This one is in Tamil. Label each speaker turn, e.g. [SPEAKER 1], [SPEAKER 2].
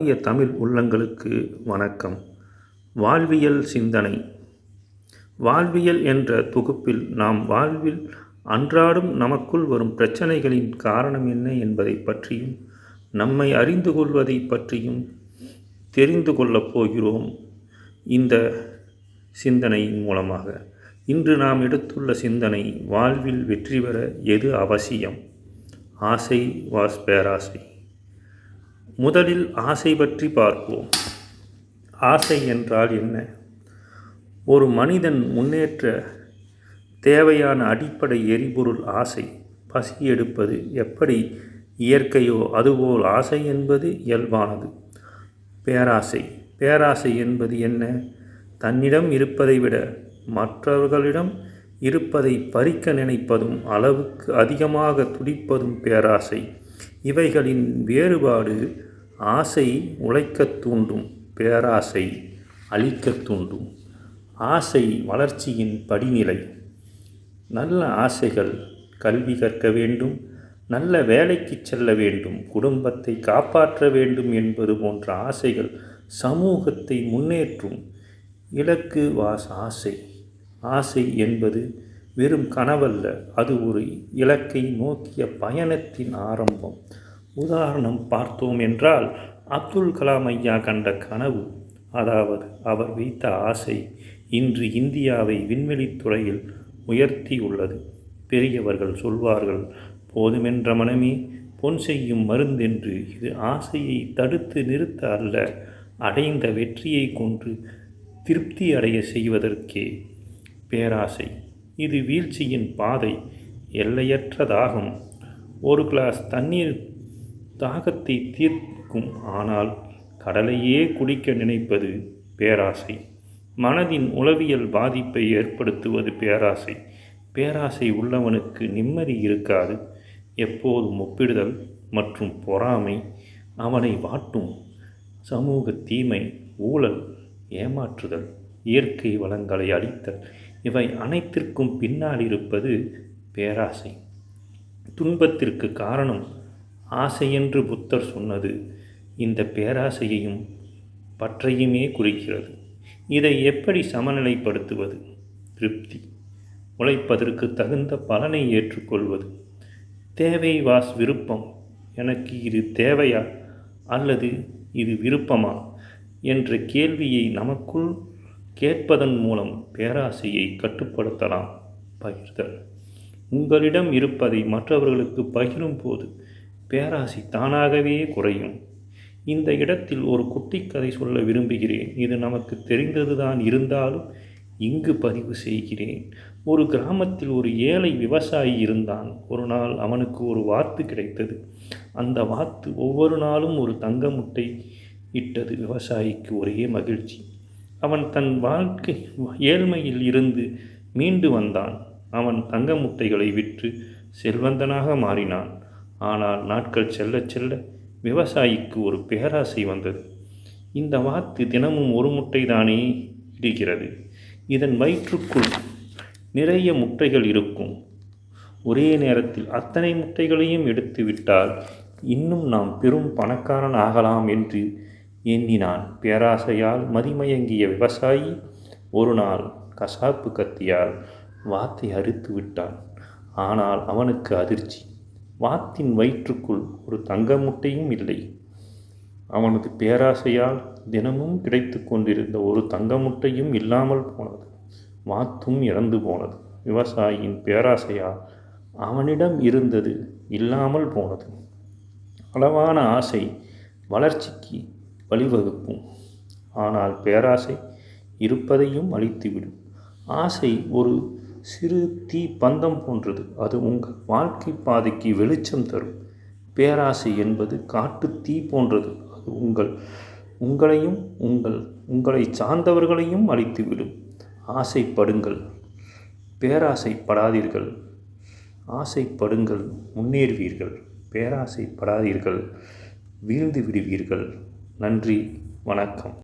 [SPEAKER 1] தமிழ் உள்ளங்களுக்கு வணக்கம். வாழ்வியல் சிந்தனை. வாழ்வியல் என்ற தொகுப்பில் நாம் வாழ்வில் அன்றாடம் நமக்குள் வரும் பிரச்சனைகளின் காரணம் என்ன என்பதை பற்றியும் நம்மை அறிந்து கொள்வதை பற்றியும் தெரிந்து கொள்ளப் போகிறோம். இந்த சிந்தனையின் மூலமாக இன்று நாம் எடுத்துள்ள சிந்தனை, வாழ்வில் வெற்றி பெற எது அவசியம்? ஆசை வாஸ் பேராசை. முதலில் ஆசை பற்றி பார்ப்போம். ஆசை என்றால் என்ன? ஒரு மனிதன் முன்னேற்ற தேவையான அடிப்படை எரிபொருள் ஆசை. பசி எடுப்பது எப்படி இயற்கையோ அதுபோல் ஆசை என்பது இயல்பானது. பேராசை. பேராசை என்பது என்ன? தன்னிடம் இருப்பதை விட மற்றவர்களிடம் இருப்பதை பறிக்க நினைப்பதும் அளவுக்கு அதிகமாக துடிப்பதும் பேராசை. இவைகளின் வேறுபாடு: ஆசை உழைக்கத் தூண்டும், பேராசை அழிக்கத் தூண்டும். ஆசை வளர்ச்சியின் படிநிலை. நல்ல ஆசைகள்: கல்வி கற்க வேண்டும், நல்ல வேலைக்கு செல்ல வேண்டும், குடும்பத்தை காப்பாற்ற வேண்டும் என்பது போன்ற ஆசைகள் சமூகத்தை முன்னேற்றும். இலக்கு வாஸ் ஆசை. ஆசை என்பது வெறும் கனவல்ல, அது ஒரு இலக்கை நோக்கிய பயணத்தின் ஆரம்பம். உதாரணம் பார்த்தோம் என்றால், அப்துல் கலாம் ஐயா கண்ட கனவு, அதாவது அவர் வைத்த ஆசை, இன்று இந்தியாவை விண்வெளித்துறையில் உயர்த்தி உள்ளது. பெரியவர்கள் சொல்வார்கள், போதுமென்ற மனமே பொன் செய்யும் மருந்தென்று. இது ஆசையை தடுத்து நிறுத்த அல்ல, அடைந்த வெற்றியை கொண்டு திருப்தி அடைய செய்வதற்கே. பேராசை. இது வீழ்ச்சியின் பாதை, எல்லையற்ற தாகம். ஒரு கிளாஸ் தண்ணீர் தாகத்தை தீர்க்கும், ஆனால் கடலையே குடிக்க நினைப்பது பேராசை. மனதின் உளவியல் பாதிப்பை ஏற்படுத்துவது பேராசை. பேராசை உள்ளவனுக்கு நிம்மதி இருக்காது. எப்போதும் ஒப்பிடுதல் மற்றும் பொறாமை அவனை வாட்டும். சமூக தீமை, ஊழல், ஏமாற்றுதல், இயற்கை வளங்களை அழித்தல், இவை அனைத்திற்கும் பின்னால் இருப்பது பேராசை. துன்பத்திற்கு காரணம் ஆசை என்று புத்தர் சொன்னது இந்த பேராசையையும் பற்றையுமே குறிக்கிறது. இதை எப்படி சமநிலைப்படுத்துவது? திருப்தி. உழைப்பதற்கு தகுந்த பலனை ஏற்றுக்கொள்வது. தேவை வாஸ் விருப்பம். எனக்கு இது தேவையா அல்லது இது விருப்பமா என்ற கேள்வியை நமக்குள் கேட்பதன் மூலம் பேராசையை கட்டுப்படுத்தலாம். பகிர்தல். உங்களிடம் இருப்பதை மற்றவர்களுக்கு பகிரும் போது பேராசை தானாகவே குறையும். இந்த இடத்தில் ஒரு குட்டி கதை சொல்ல விரும்புகிறேன். இது நமக்கு தெரிந்ததுதான், இருந்தாலும் இங்கு பதிவு செய்கிறேன். ஒரு கிராமத்தில் ஒரு ஏழை விவசாயி இருந்தான். ஒரு நாள் அவனுக்கு ஒரு வாத்து கிடைத்தது. அந்த வாத்து ஒவ்வொரு நாளும் ஒரு தங்க முட்டை இட்டது. விவசாயிக்கு ஒரே மகிழ்ச்சி. அவன் தன் வாழ்க்கை ஏழ்மையில் இருந்து மீண்டு வந்தான். அவன் தங்க முட்டைகளை விற்று செல்வந்தனாக மாறினான். ஆனால் நாட்கள் செல்ல செல்ல விவசாயிக்கு ஒரு பேராசை வந்தது. இந்த வாத்து தினமும் ஒரு முட்டை தானே இடுகிறது, இதன் வயிற்றுக்குள் நிறைய முட்டைகள் இருக்கும். ஒரே நேரத்தில் அத்தனை முட்டைகளையும் எடுத்து விட்டால் இன்னும் நாம் பெரும் பணக்காரன் ஆகலாம் என்று எண்ணினான். பேராசையால் மதிமயங்கிய விவசாயி ஒரு நாள் கசாப்பு கத்தியால் வாத்தை அறுத்து விட்டான். ஆனால் அவனுக்கு அதிர்ச்சி, வாத்தின் வயிற்றுக்குள் ஒரு தங்க முட்டையும் இல்லை. அவனது பேராசையால் தினமும் கிடைத்து கொண்டிருந்த ஒரு தங்க முட்டையும் இல்லாமல் போனது. வாத்தும் இறந்து போனது. விவசாயியின் பேராசையால் அவனிடம் இருந்தது இல்லாமல் போனது. அளவான ஆசை வளர்ச்சிக்கு வழிவகுக்கும், ஆனால் பேராசை இருப்பதையும் அழித்துவிடும். ஆசை ஒரு சிறு தீ பந்தம் போன்றது. அது உங்கள் வாழ்க்கை பாதைக்கு வெளிச்சம் தரும். பேராசை என்பது காட்டு தீ போன்றது. அது உங்களையும் உங்களை சார்ந்தவர்களையும் அழித்துவிடும். ஆசைப்படுங்கள், பேராசைப்படாதீர்கள். ஆசைப்படுங்கள், முன்னேறுவீர்கள். பேராசைப்படாதீர்கள், வீழ்ந்து விடுவீர்கள். நன்றி, வணக்கம்.